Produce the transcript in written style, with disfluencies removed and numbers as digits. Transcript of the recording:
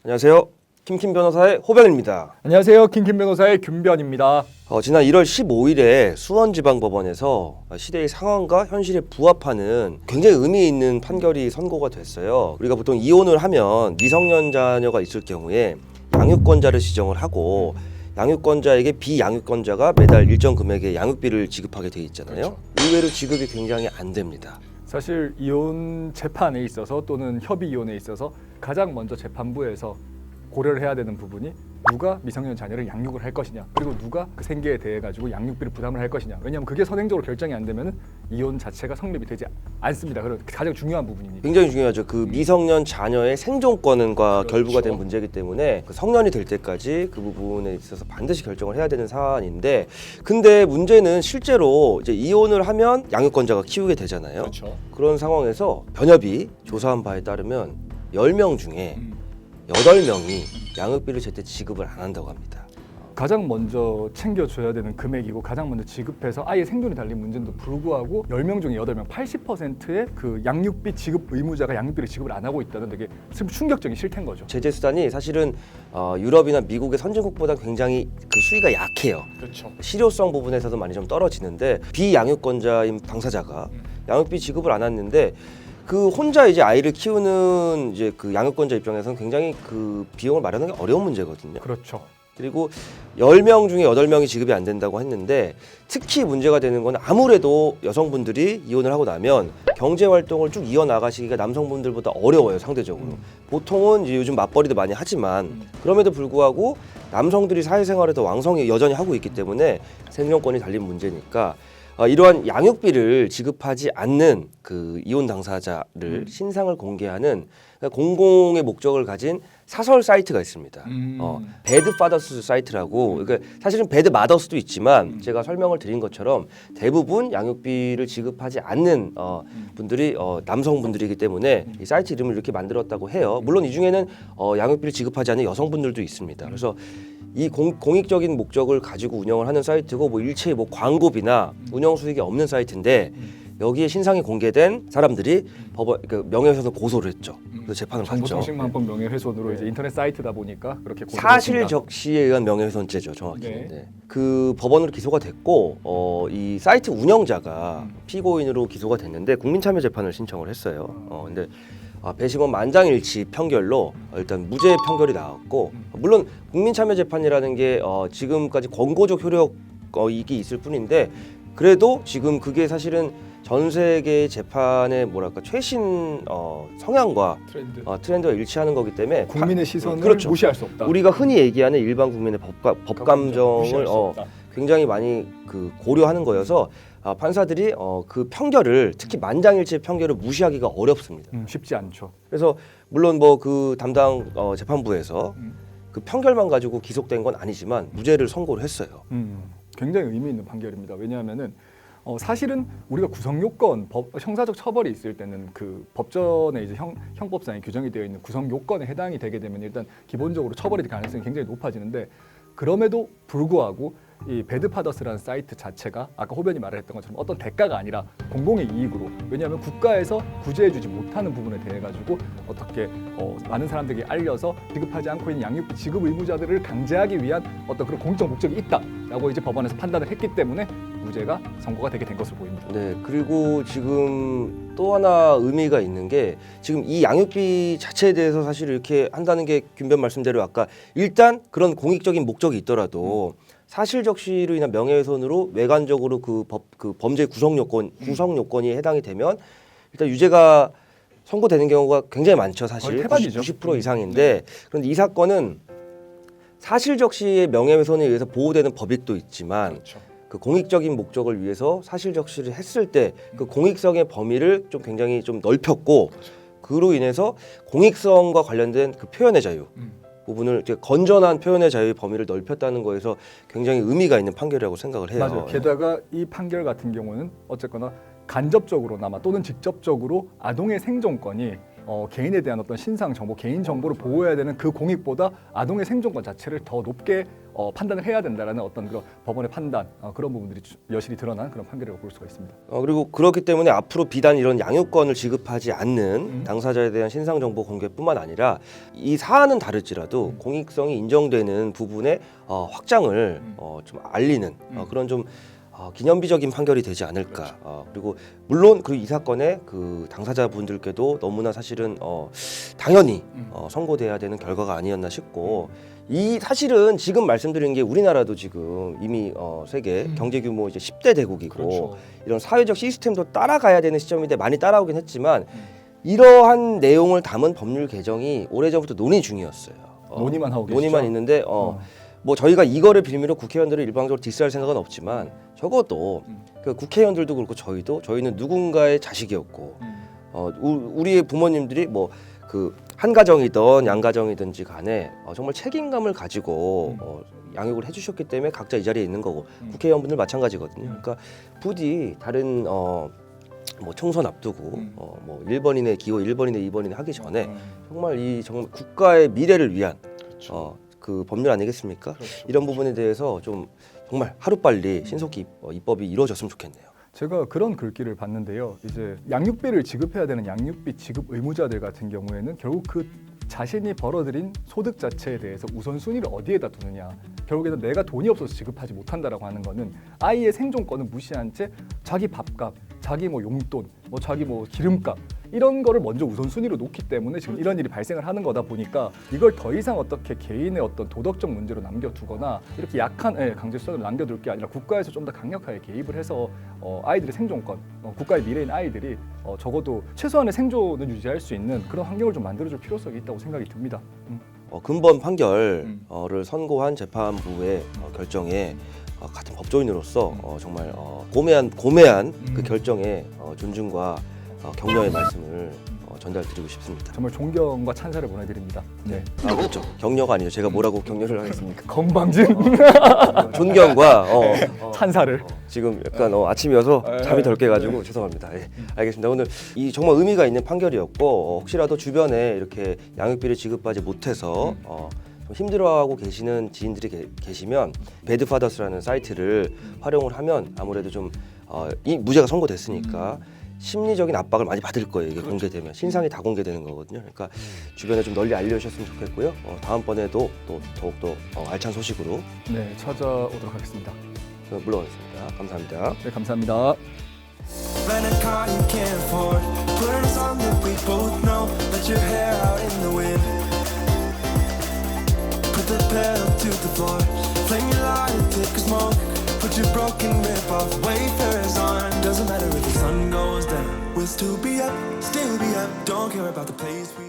안녕하세요. 킴킴 변호사의 호변입니다. 안녕하세요. 킹킴 변호사의 김변입니다. 지난 1월 15일에 수원지방법원에서 시대의 상황과 현실에 부합하는 굉장히 의미 있는 판결이 선고가 됐어요. 우리가 보통 이혼을 하면 미성년 자녀가 있을 경우에 양육권자를 지정을 하고 양육권자에게 비양육권자가 매달 일정 금액의 양육비를 지급하게 돼 있잖아요. 의외로 지급이 굉장히 안 됩니다. 사실 이혼 재판에 있어서 또는 협의 이혼에 있어서 가장 먼저 재판부에서 고려를 해야 되는 부분이 누가 미성년 자녀를 양육을 할 것이냐, 그리고 누가 그 생계에 대해 가지고 양육비를 부담을 할 것이냐. 왜냐하면 그게 선행적으로 결정이 안 되면 이혼 자체가 성립이 되지 않습니다. 그런 가장 중요한 부분입니다. 굉장히 중요하죠. 그 미성년 자녀의 생존권과 결부가 된 문제이기 때문에 그 성년이 될 때까지 그 부분에 있어서 반드시 결정을 해야 되는 사안인데, 근데 문제는 실제로 이제 이혼을 하면 양육권자가 키우게 되잖아요. 그렇죠. 그런 상황에서 변협이 조사한 바에 따르면 10명 중에 8명이 양육비를 제때 지급을 안 한다고 합니다. 가장 먼저 챙겨줘야 되는 금액이고 가장 먼저 지급해서 아예 생존이 달린 문제인데도 불구하고 10명 중에 8명, 80%의 그 양육비 지급 의무자가 양육비를 지급을 안 하고 있다는 되게 충격적인 실태인 거죠. 제재 수단이 사실은 유럽이나 미국의 선진국보다 굉장히 그 수위가 약해요. 그렇죠. 실효성 부분에서도 많이 좀 떨어지는데, 비양육권자인 당사자가 양육비 지급을 안 했는데 그 혼자 이제 아이를 키우는 이제 그 양육권자 입장에서는 굉장히 그 비용을 마련하기 어려운 문제거든요. 그렇죠. 그리고 10명 중에 8명이 지급이 안 된다고 했는데, 특히 문제가 되는 건 아무래도 여성분들이 이혼을 하고 나면 경제 활동을 쭉 이어나가시기가 남성분들보다 어려워요, 상대적으로. 보통은 이제 요즘 맞벌이도 많이 하지만 그럼에도 불구하고 남성들이 사회생활에도 왕성히 여전히 하고 있기 때문에 생존권이 달린 문제니까 이러한 양육비를 지급하지 않는 그 이혼 당사자를 신상을 공개하는 공공의 목적을 가진 사설 사이트가 있습니다. 배드 파더스 사이트라고. 그러니까 사실은 배드 마더스도 있지만 제가 설명을 드린 것처럼 대부분 양육비를 지급하지 않는 분들이 남성분들이기 때문에 이 사이트 이름을 이렇게 만들었다고 해요. 물론 이 중에는 양육비를 지급하지 않는 여성분들도 있습니다. 그래서 이 공익적인 목적을 가지고 운영을 하는 사이트고, 뭐 일체의 뭐 광고비나 운영 수익이 없는 사이트인데, 여기에 신상이 공개된 사람들이 법원 그 명예훼손 고소를 했죠. 그래서 재판을 받죠. 정보통신망법 명예훼손으로 이제 인터넷 사이트다 보니까 그렇게 고소를 사실 했습니다. 적시에 의한 명예훼손죄죠, 정확히. 네. 네. 그 법원으로 기소가 됐고, 이 사이트 운영자가 피고인으로 기소가 됐는데 국민참여재판을 신청을 했어요. 근데 배심원 만장일치 판결로 일단 무죄 판결이 나왔고, 물론 국민참여재판이라는 게 지금까지 권고적 효력이 있을 뿐인데, 그래도 지금 그게 사실은 전 세계 재판의 뭐랄까 최신 성향과 트렌드와 일치하는 거기 때문에 국민의 시선을 그렇죠. 무시할 수 없다. 우리가 흔히 얘기하는 일반 국민의 법 감정을 무시할 수 없다. 굉장히 많이 그 고려하는 거여서 판사들이 그 판결을, 특히 만장일치의 판결을 무시하기가 어렵습니다. 쉽지 않죠. 그래서 물론 뭐 그 담당 재판부에서 그 판결만 가지고 기소된 건 아니지만 무죄를 선고를 했어요. 굉장히 의미 있는 판결입니다. 왜냐하면은 사실은 우리가 구성 요건, 형사적 처벌이 있을 때는 그 법전에 이제 형법상에 규정이 되어 있는 구성 요건에 해당이 되게 되면 일단 기본적으로 처벌이 될 가능성이 굉장히 높아지는데, 그럼에도 불구하고 이 배드파더스라는 사이트 자체가 아까 호변이 말했던 것처럼 어떤 대가가 아니라 공공의 이익으로, 왜냐하면 국가에서 구제해주지 못하는 부분에 대해 가지고 어떻게 많은 사람들에게 알려서 지급하지 않고 있는 양육비 지급 의무자들을 강제하기 위한 어떤 그런 공적 목적이 있다라고 이제 법원에서 판단을 했기 때문에 무죄가 선고가 되게 된 것으로 보입니다. 네, 그리고 지금 또 하나 의미가 있는 게, 지금 이 양육비 자체에 대해서 사실 이렇게 한다는 게 김변 말씀대로 아까 일단 그런 공익적인 목적이 있더라도 사실 적시로 인한 명예훼손으로 외관적으로 그 범죄 구성 요건이 해당이 되면 일단 유죄가 선고되는 경우가 굉장히 많죠. 사실 90% 이상인데, 그런데 이 사건은 사실 적시의 명예훼손에 의해서 보호되는 법익도 있지만, 그렇죠. 그 공익적인 목적을 위해서 사실 적시를 했을 때 그 공익성의 범위를 좀 굉장히 좀 넓혔고, 그로 인해서 공익성과 관련된 그 표현의 자유 부분을 이렇게 건전한 표현의 자유의 범위를 넓혔다는 거에서 굉장히 의미가 있는 판결이라고 생각을 해요. 맞아요. 게다가 이 판결 같은 경우는 어쨌거나 간접적으로나마 또는 직접적으로 아동의 생존권이 개인에 대한 어떤 신상 정보, 개인 정보를 보호해야 되는 그 공익보다 아동의 생존권 자체를 더 높게 판단을 해야 된다라는 어떤 그런 법원의 판단 그런 부분들이 여실히 드러난 그런 판결이라고 볼 수가 있습니다. 그리고 그렇기 때문에 앞으로 비단 이런 양육권을 지급하지 않는 당사자에 대한 신상 정보 공개뿐만 아니라 이 사안은 다를지라도 공익성이 인정되는 부분의 확장을 좀 알리는 그런 좀 기념비적인 판결이 되지 않을까. 그리고 물론 이 사건의 그 당사자분들께도 너무나 사실은 당연히 선고돼야 되는 결과가 아니었나 싶고, 이 사실은 지금 말씀드린 게 우리나라도 지금 이미 세계 경제 규모 이제 10대 대국이고 그렇죠. 이런 사회적 시스템도 따라가야 되는 시점인데 많이 따라오긴 했지만 이러한 내용을 담은 법률 개정이 오래전부터 논의 중이었어요. 논의만 하고 계시죠? 논의만 있는데 뭐 저희가 이거를 빌미로 국회의원들을 일방적으로 디스할 생각은 없지만 적어도 그 국회의원들도 그렇고 저희는 누군가의 자식이었고 우리의 부모님들이 뭐 그 한 가정이든 양 가정이든지 간에 정말 책임감을 가지고 양육을 해주셨기 때문에 각자 이 자리에 있는 거고 국회의원분들 마찬가지거든요. 그러니까 부디 다른 뭐 총선 앞두고 뭐 1번이네 기호 1번이네 2번이네 하기 전에 정말 정말 국가의 미래를 위한 그 법률 아니겠습니까? 그렇죠. 이런 부분에 대해서 좀 정말 하루빨리 신속히 입법이 이루어졌으면 좋겠네요. 제가 그런 글귀를 봤는데요. 이제 양육비를 지급해야 되는 양육비 지급 의무자들 같은 경우에는 결국 그 자신이 벌어들인 소득 자체에 대해서 우선순위를 어디에다 두느냐. 결국에는 내가 돈이 없어서 지급하지 못한다라고 하는 거는 아이의 생존권을 무시한 채 자기 밥값, 자기 뭐 용돈, 뭐 자기 뭐 기름값 이런 거를 먼저 우선순위로 놓기 때문에 지금 이런 일이 발생을 하는 거다 보니까 이걸 더 이상 어떻게 개인의 어떤 도덕적 문제로 남겨두거나 이렇게 약한 강제 수단으로 남겨둘 게 아니라 국가에서 좀 더 강력하게 개입을 해서 아이들의 생존권, 국가의 미래인 아이들이 적어도 최소한의 생존을 유지할 수 있는 그런 환경을 좀 만들어줄 필요성이 있다고 생각이 듭니다. 근본 판결을 선고한 재판부의 결정에 같은 법조인으로서 정말 고매한 그 결정에 존중과 격려의 말씀을 전달드리고 싶습니다. 정말 존경과 찬사를 보내드립니다. 네. 그렇죠. 격려가 아니죠. 제가 뭐라고 격려를 하겠습니까? 건방진 존경과 찬사를. 지금 약간 아침이어서 잠이 덜 깨가지고 죄송합니다. 예, 알겠습니다. 오늘 이 정말 의미가 있는 판결이었고 혹시라도 주변에 이렇게 양육비를 지급하지 못해서 좀 힘들어하고 계시는 지인들이 계시면 배드파더스라는 사이트를 활용을 하면 아무래도 좀 이 무죄가 선고됐으니까 심리적인 압박을 많이 받을 거예요. 이게 공개되면 신상이 다 공개되는 거거든요. 그러니까 주변에 좀 널리 알려주셨으면 좋겠고요. 다음번에도 또 더욱더 알찬 소식으로 찾아오도록 하겠습니다. 물러가겠습니다. 감사합니다. 네, 감사합니다. Rent a car you can't afford. Put on a song that we both know. Let your hair out in the wind. Put the pedal to the floor. Flame your lighter, take a smoke. Put your broken rip off. Wafers on. Doesn't matter if the sun goes down. We'll still be up. Don't care about the place we